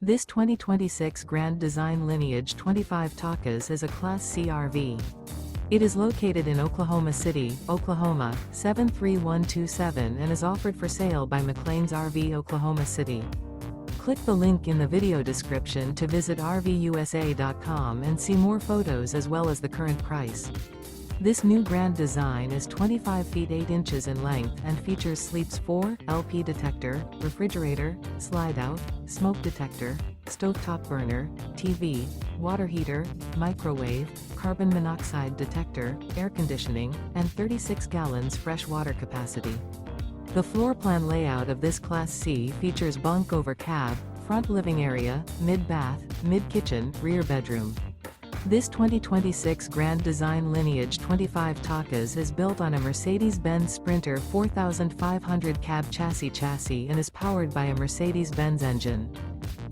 This 2026 Grand Design Lineage 25 Takas is a Class C RV. It is located in Oklahoma City, Oklahoma, 73127 and is offered for sale by McClain's RV Oklahoma City. Click the link in the video description to visit RVUSA.com and see more photos as well as the current price. This new Grand Design is 25 feet 8 inches in length and features Sleep's 4 LP detector, refrigerator, slide-out, smoke detector, stovetop burner, TV, water heater, microwave, carbon monoxide detector, air conditioning, and 36 gallons fresh water capacity. The floor plan layout of this Class C features bunk over cab, front living area, mid-bath, mid-kitchen, rear bedroom. This 2026 Grand Design Lineage 25 Takas is built on a Mercedes-Benz Sprinter 4500 cab chassis and is powered by a Mercedes-Benz engine.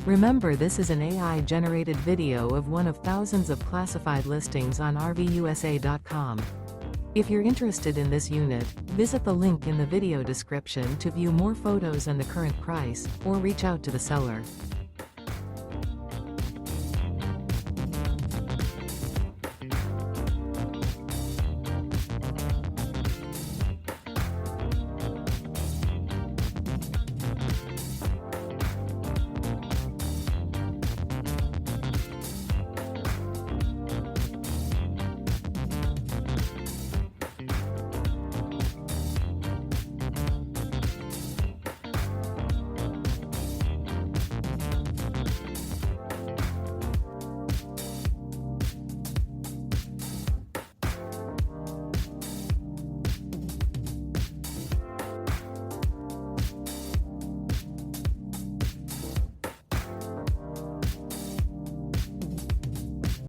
Remember, this is an AI-generated video of one of thousands of classified listings on RVUSA.com. If you're interested in this unit, visit the link in the video description to view more photos and the current price, or reach out to the seller.